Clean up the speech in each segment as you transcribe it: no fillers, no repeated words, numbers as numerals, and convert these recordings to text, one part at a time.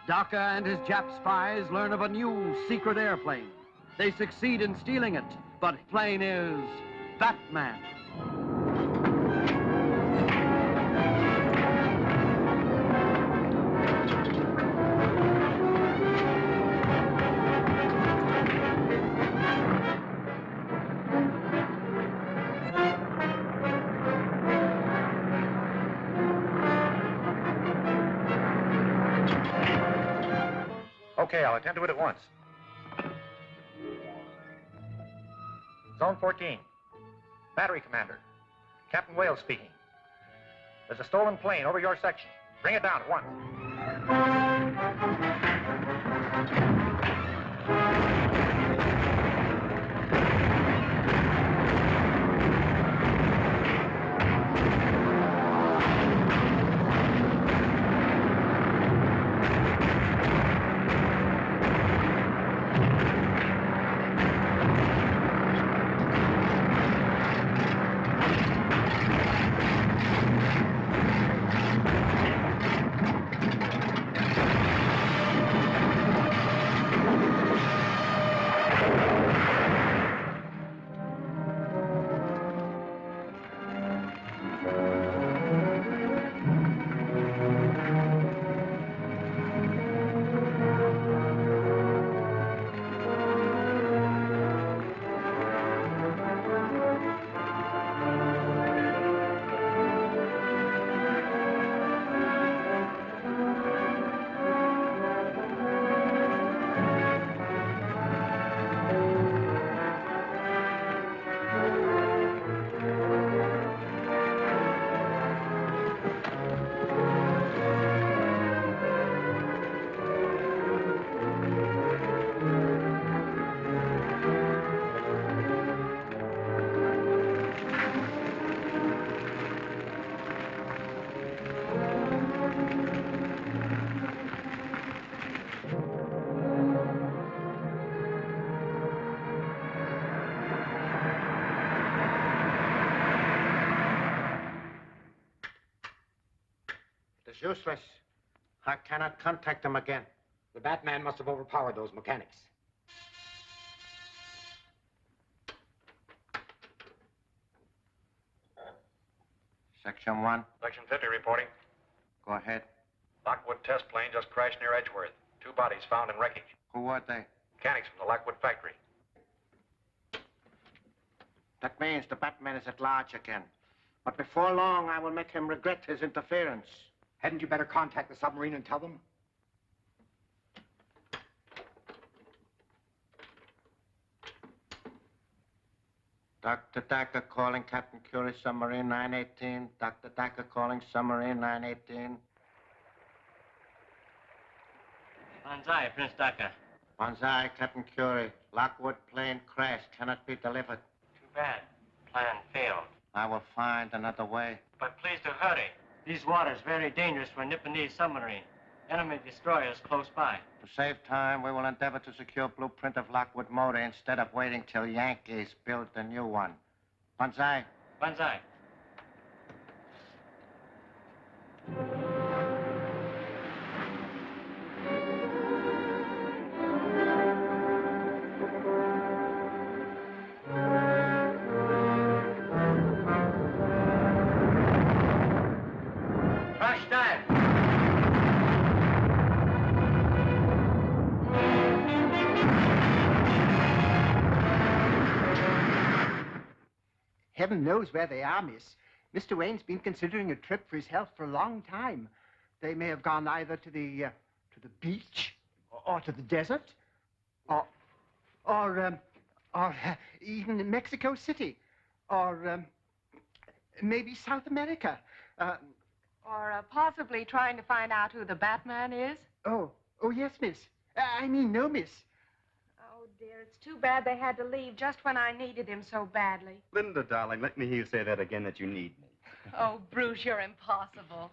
Daka and his Jap spies learn of a new secret airplane. They succeed in stealing it, but the plane is Batman. Okay, I'll attend to it at once. Zone 14. Battery Commander. Captain Wales speaking. There's a stolen plane over your section. Bring it down at once. It's useless. I cannot contact them again. The Batman must have overpowered those mechanics. Section 1. Section 50 reporting. Go ahead. Lockwood test plane just crashed near Edgeworth. 2 bodies found in wreckage. Who were they? Mechanics from the Lockwood factory. That means the Batman is at large again. But before long, I will make him regret his interference. Hadn't you better contact the submarine and tell them? Dr. Daka calling Captain Curie, submarine 918. Dr. Daka calling submarine 918. Banzai, Prince Daka. Banzai, Captain Curie. Lockwood plane crashed. Cannot be delivered. Too bad. Plan failed. I will find another way. But please to hurry. These waters very dangerous for a Nipponese submarine. Enemy destroyers close by. To save time, we will endeavor to secure blueprint of Lockwood motor instead of waiting till Yankees build the new one. Banzai. Banzai. Crash time. Heaven knows where they are, miss. Mr. Wayne's been considering a trip for his health for a long time. They may have gone either to the beach, or to the desert, or even in Mexico City, or maybe South America. Or possibly trying to find out who the Batman is. Oh, yes, miss. I mean, no, miss. Oh, dear, it's too bad they had to leave just when I needed him so badly. Linda, darling, let me hear you say that again, that you need me. Oh, Bruce, you're impossible.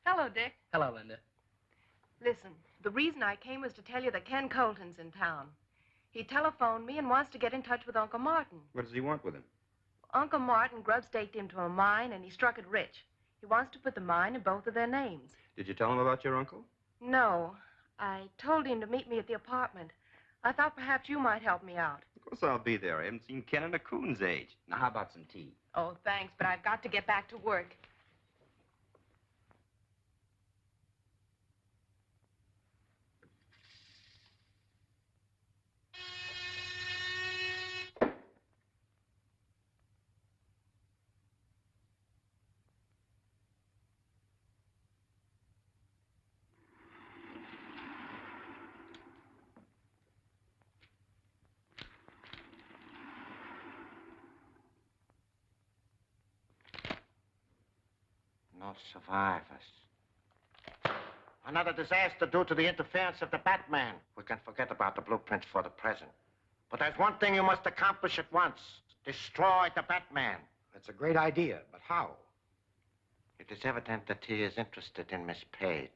Hello, Dick. Hello, Linda. Listen, the reason I came was to tell you that Ken Colton's in town. He telephoned me and wants to get in touch with Uncle Martin. What does he want with him? Uncle Martin grub-staked him to a mine, and he struck it rich. He wants to put the mine in both of their names. Did you tell him about your uncle? No. I told him to meet me at the apartment. I thought perhaps you might help me out. Of course I'll be there. I haven't seen Ken in a coon's age. Now, how about some tea? Oh, thanks, but I've got to get back to work. No survivors. Another disaster due to the interference of the Batman. We can forget about the blueprints for the present. But there's one thing you must accomplish at once. Destroy the Batman. That's a great idea, but how? It is evident that he is interested in Miss Page.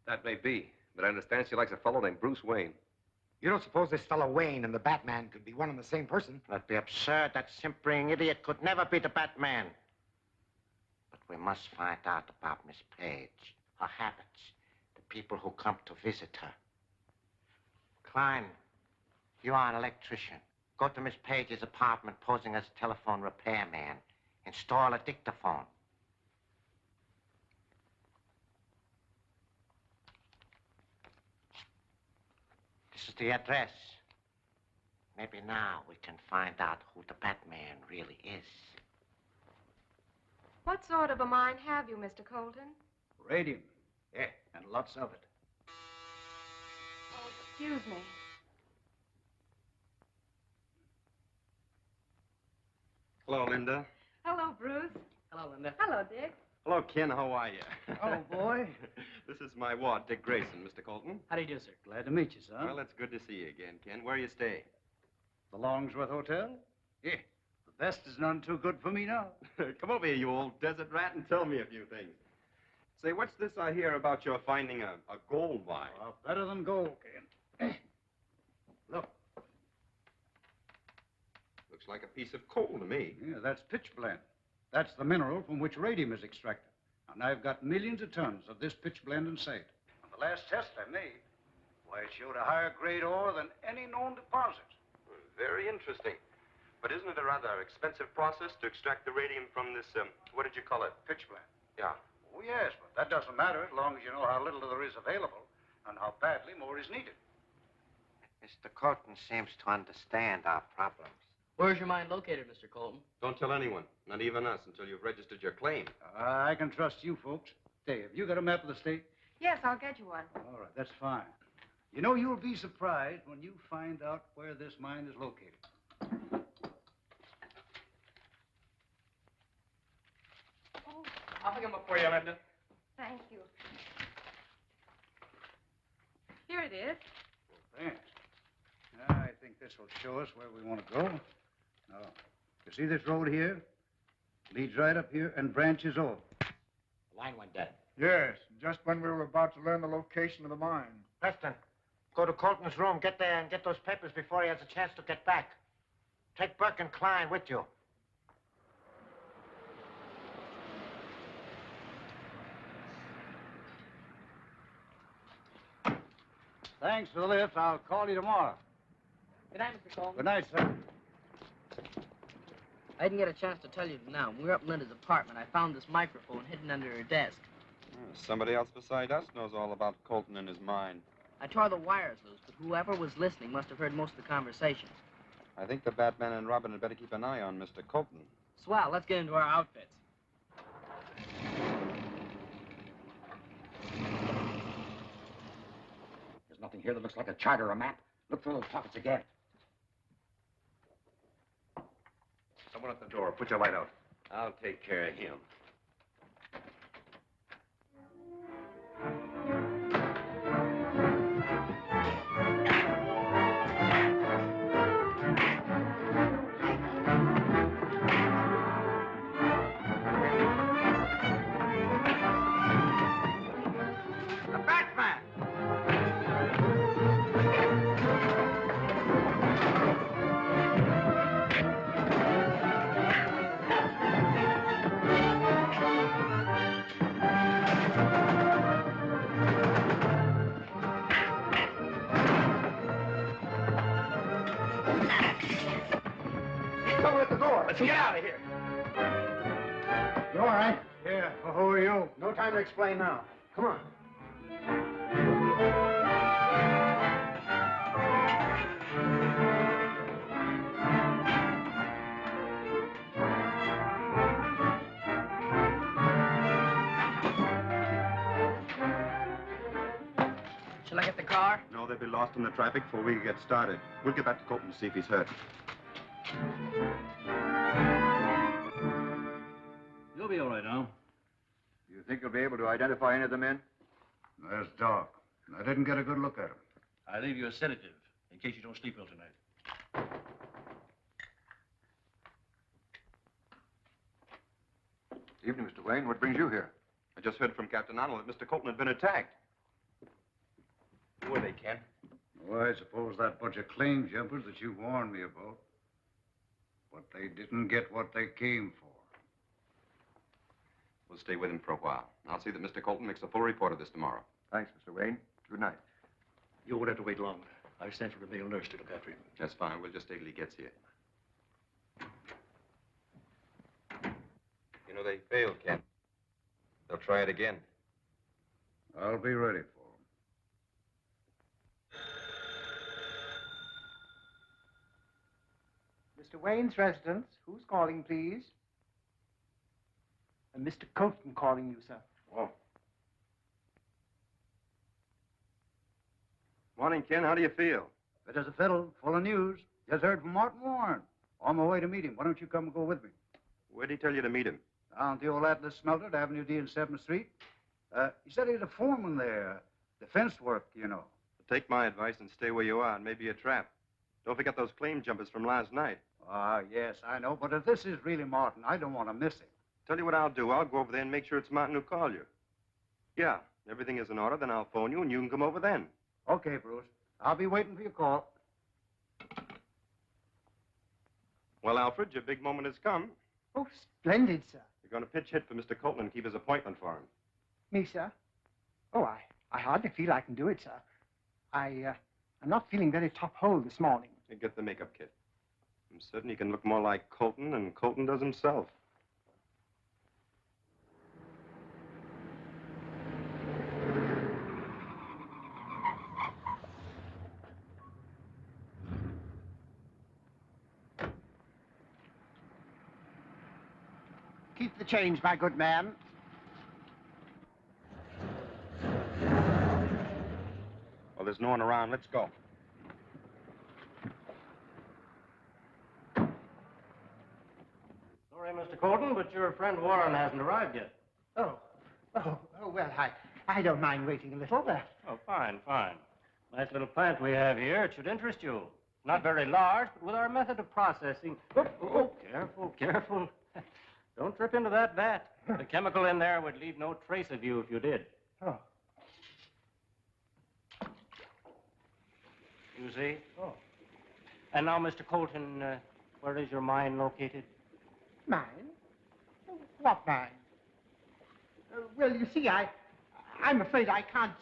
That may be, but I understand she likes a fellow named Bruce Wayne. You don't suppose this fellow Wayne and the Batman could be one and the same person? That'd be absurd. That simpering idiot could never be the Batman. But we must find out about Miss Page, her habits, the people who come to visit her. Klein, you are an electrician. Go to Miss Page's apartment posing as a telephone repairman. Install a dictaphone. This is the address. Maybe now we can find out who the Batman really is. What sort of a mind have you, Mr. Colton? Radium. Yeah, and lots of it. Oh, excuse me. Hello, Linda. Hello, Bruce. Hello, Linda. Hello, Dick. Hello, Ken. How are you? Oh, boy. This is my ward, Dick Grayson, Mr. Colton. How do you do, sir? Glad to meet you, son. Well, it's good to see you again, Ken. Where you stay? The Longsworth Hotel? Yeah. The best is none too good for me now. Come over here, you old desert rat, and tell me a few things. Say, what's this I hear about your finding a gold mine? Well, better than gold, Ken. Look. Looks like a piece of coal to me. Yeah, that's pitchblende. That's the mineral from which radium is extracted. And I've got millions of tons of this pitchblende in sight. On the last test I made, why, it showed a higher grade ore than any known deposit. Very interesting. But isn't it a rather expensive process to extract the radium from this, what did you call it? Pitchblende. Yeah. Oh, yes, but that doesn't matter as long as you know how little there is available and how badly more is needed. Mr. Colton seems to understand our problems. Where's your mine located, Mr. Colton? Don't tell anyone, not even us, until you've registered your claim. I can trust you folks. Hey, have you got a map of the state? Yes, I'll get you one. All right, that's fine. You know, you'll be surprised when you find out where this mine is located. Oh, I'll pick them up for you, Linda. thank you. Here it is. Thanks. I think this will show us where we want to go. Now, you see this road here? Leads right up here and branches off. The line went dead. Yes, just when we were about to learn the location of the mine. Preston, go to Colton's room, get there and get those papers before he has a chance to get back. Take Burke and Klein with you. Thanks for the lift. I'll call you tomorrow. Good night, Mr. Colton. Good night, sir. I didn't get a chance to tell you now. When we were up in Linda's apartment, I found this microphone hidden under her desk. Somebody else beside us knows all about Colton and his mine. I tore the wires loose, but whoever was listening must have heard most of the conversation. I think the Batman and Robin had better keep an eye on Mr. Colton. Swell, let's get into our outfits. There's nothing here that looks like a chart or a map. Look through those pockets again. Someone at the door. Put your light out. I'll take care of him. The Batman! out of here. You all right? Yeah. Well, who are you? No time to explain now. Come on. Shall I get the car? No, they'll be lost in the traffic before we get started. We'll get back to Colton to see if he's hurt. You'll be all right now. You think you'll be able to identify any of the men? There's Doc. I didn't get a good look at him. I'll leave you a sedative in case you don't sleep well tonight. Evening, Mr. Wayne. What brings you here? I just heard from Captain Arnold that Mr. Colton had been attacked. Who are they, Ken? Well, I suppose that bunch of claim jumpers that you warned me about. But they didn't get what they came for. We'll stay with him for a while. I'll see that Mr. Colton makes a full report of this tomorrow. Thanks, Mr. Wayne. Good night. You won't have to wait long. I sent for the male nurse to look after him. That's fine. We'll just stay till he gets here. You know, they failed, Ken. They'll try it again. I'll be ready for him. Mr. Wayne's residence. Who's calling, please? Mr. Colton calling you, sir. Oh. Morning, Ken. How do you feel? Fit as a fiddle, full of news. Just heard from Martin Warren. On my way to meet him. Why don't you come and go with me? Where'd he tell you to meet him? Down at the old Atlas smelter at Avenue D and 7th Street. He said he's a foreman there. Defense work, you know. Take my advice and stay where you are. It may be a trap. Don't forget those claim jumpers from last night. Ah, yes, I know. But if this is really Martin, I don't want to miss him. Tell you what I'll do. I'll go over there and make sure it's Martin who called you. Yeah, everything is in order. Then I'll phone you and you can come over then. Okay, Bruce. I'll be waiting for your call. Well, Alfred, your big moment has come. Oh, splendid, sir. You're going to pitch hit for Mr. Colton and keep his appointment for him. Me, sir? Oh, I hardly feel I can do it, sir. I'm not feeling very top-hole this morning. You get the makeup kit. I'm certain he can look more like Colton than Colton does himself. Keep the change, my good man. Well, there's no one around. Let's go. Sorry, Mr. Colton, but your friend Warren hasn't arrived yet. Oh, well, I don't mind waiting a little. Oh, fine, fine. Nice little plant we have here. It should interest you. Not very large, but with our method of processing... Oh, careful, careful. Don't trip into that vat. The chemical in there would leave no trace of you if you did. Oh. You see? Oh. And now, Mr. Colton, where is your mine located? Mine? What mine? Well, you see, I'm afraid I can't...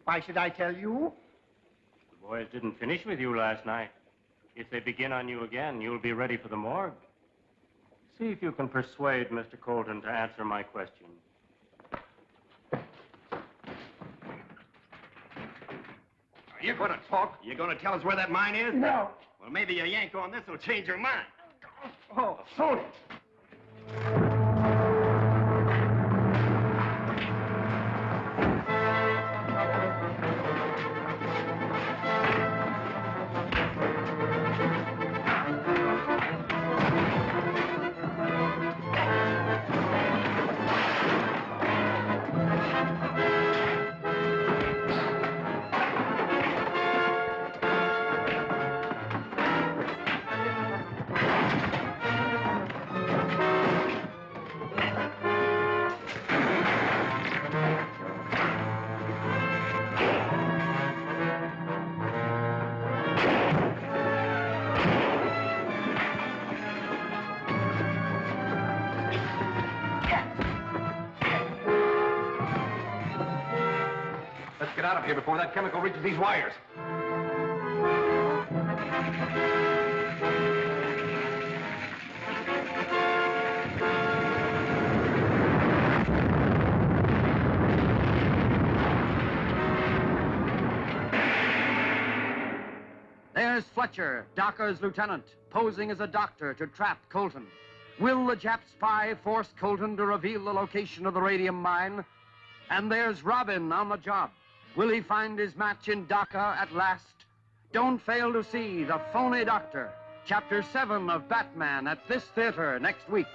Why should I tell you? The boys didn't finish with you last night. If they begin on you again, you'll be ready for the morgue. See if you can persuade Mr. Colton to answer my question. Are you going to talk? You going to tell us where that mine is? No. Well, maybe a yank on this will change your mind. Oh, sorry. Let's get out of here before that chemical reaches these wires. is Fletcher, Daka's lieutenant, posing as a doctor to trap Colton. Will the Jap spy force Colton to reveal the location of the radium mine? And there's Robin on the job. Will he find his match in Daka at last? Don't fail to see The Phony Doctor, Chapter 7 of Batman at this theater next week.